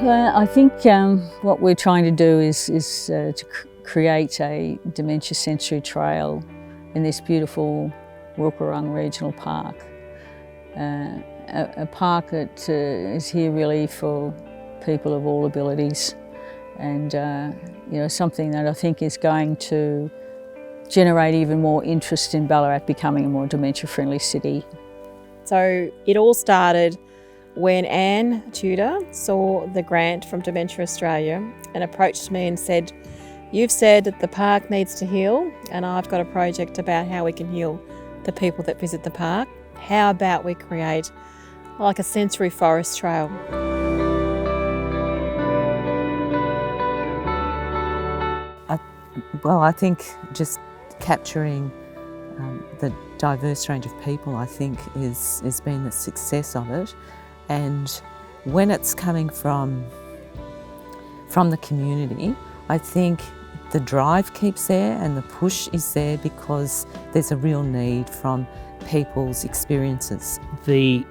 I think what we're trying to do is to create a dementia sensory trail in this beautiful Woowookarung Regional Park. A park that is here really for people of all abilities, and something that I think is going to generate even more interest in Ballarat becoming a more dementia-friendly city. So it all started when Anne Tudor saw the grant from Dementia Australia and approached me and said, "You've said that the park needs to heal, and I've got a project about how we can heal the people that visit the park. How about we create like a sensory forest trail?" I think just capturing the diverse range of people, I think, has been the success of it. And when it's coming from the community, I think the drive keeps there and the push is there because there's a real need from people's experiences. The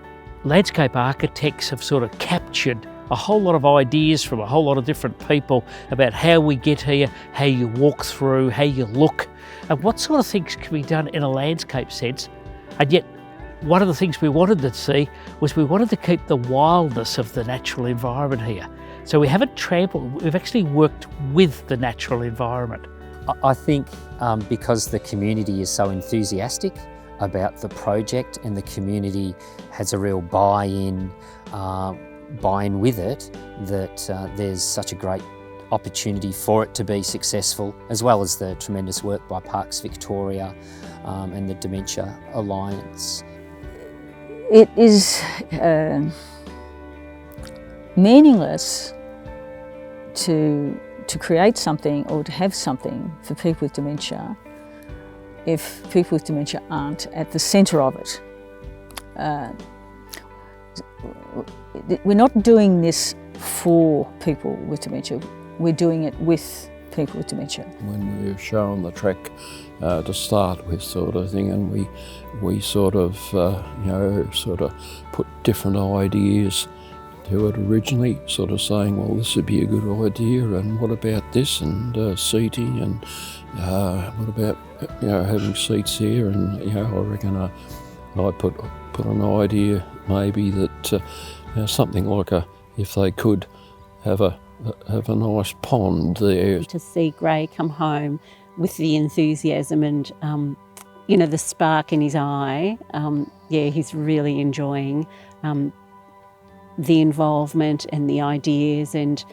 landscape architects have sort of captured a whole lot of ideas from a whole lot of different people about how we get here, how you walk through, how you look, and what sort of things can be done in a landscape sense. And yet, one of the things we wanted to see was we wanted to keep the wildness of the natural environment here. So we haven't trampled, we've actually worked with the natural environment. I think because the community is so enthusiastic about the project and the community has a real buy-in with it, that there's such a great opportunity for it to be successful, as well as the tremendous work by Parks Victoria and the Dementia Alliance. It is meaningless to create something or to have something for people with dementia if people with dementia aren't at the centre of it. We're not doing this for people with dementia, we're doing it with people with dementia. When we're shown the track to start with, sort of thing, and we sort of put different ideas to it originally, sort of saying, well, this would be a good idea, and what about this, and seating, and what about having seats here, and I reckon I put an idea maybe that something like if they could have a nice pond there. To see Gray come home with the enthusiasm and the spark in his eye, he's really enjoying the involvement and the ideas, and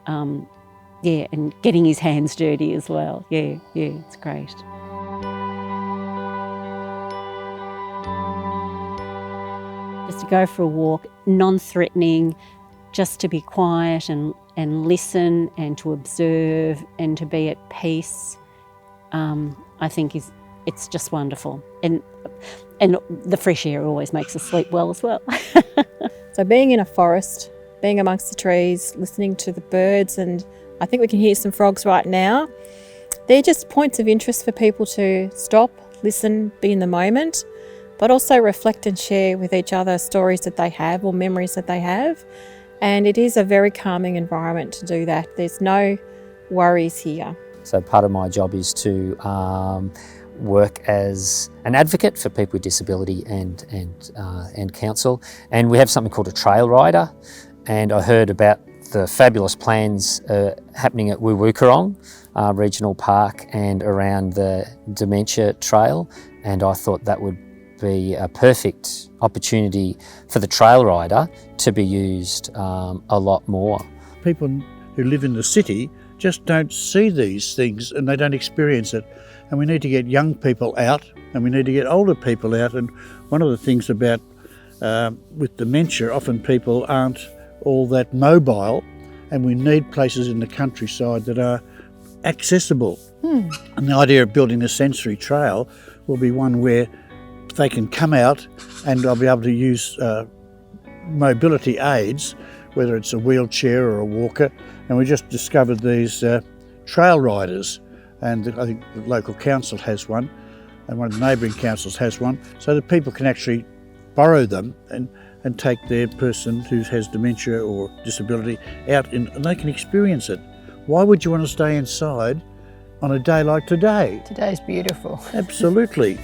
and getting his hands dirty as well. It's great. Just to go for a walk, non-threatening, just to be quiet and listen and to observe and to be at peace, I think it's just wonderful. And the fresh air always makes us sleep well as well. So being in a forest, being amongst the trees, listening to the birds, and I think we can hear some frogs right now, they're just points of interest for people to stop, listen, be in the moment, but also reflect and share with each other stories that they have or memories that they have. And it is a very calming environment to do that. There's no worries here. So part of my job is to work as an advocate for people with disability and counsel. And we have something called a trail rider. And I heard about the fabulous plans happening at Woowookarung Regional Park and around the Dementia Trail. And I thought that would be a perfect opportunity for the trail rider to be used a lot more. People who live in the city just don't see these things and they don't experience it. And we need to get young people out and we need to get older people out. And one of the things about with dementia, often people aren't all that mobile, and we need places in the countryside that are accessible. And the idea of building a sensory trail will be one where they can come out and they'll be able to use mobility aids, whether it's a wheelchair or a walker. And we just discovered these trail riders, and I think the local council has one and one of the neighbouring councils has one, so that people can actually borrow them and take their person who has dementia or disability out and they can experience it. Why would you want to stay inside on a day like today? Today's beautiful. Absolutely.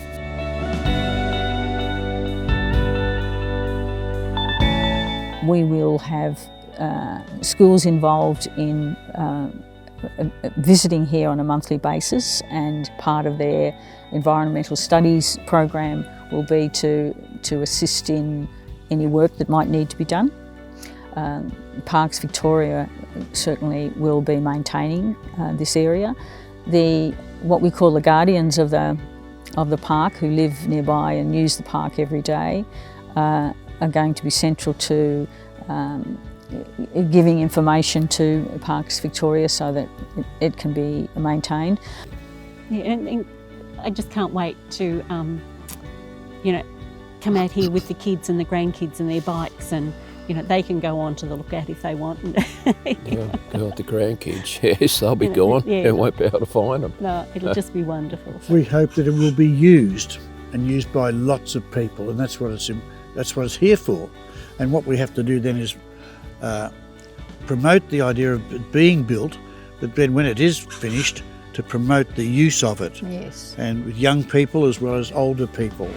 We will have schools involved in visiting here on a monthly basis, and part of their environmental studies program will be to assist in any work that might need to be done. Parks Victoria certainly will be maintaining this area. What we call the guardians of the park, who live nearby and use the park every day, are going to be central to giving information to Parks Victoria so that it can be maintained. Yeah, and I just can't wait to, come out here with the kids and the grandkids and their bikes, and they can go on to the lookout if they want. God, the grandkids, yes, they'll be gone. Yeah. They won't be able to find them. No, it'll just be wonderful. We hope that it will be used and used by lots of people, and that's what it's here for. And what we have to do then is promote the idea of it being built, but then when it is finished, to promote the use of it. Yes. And with young people as well as older people.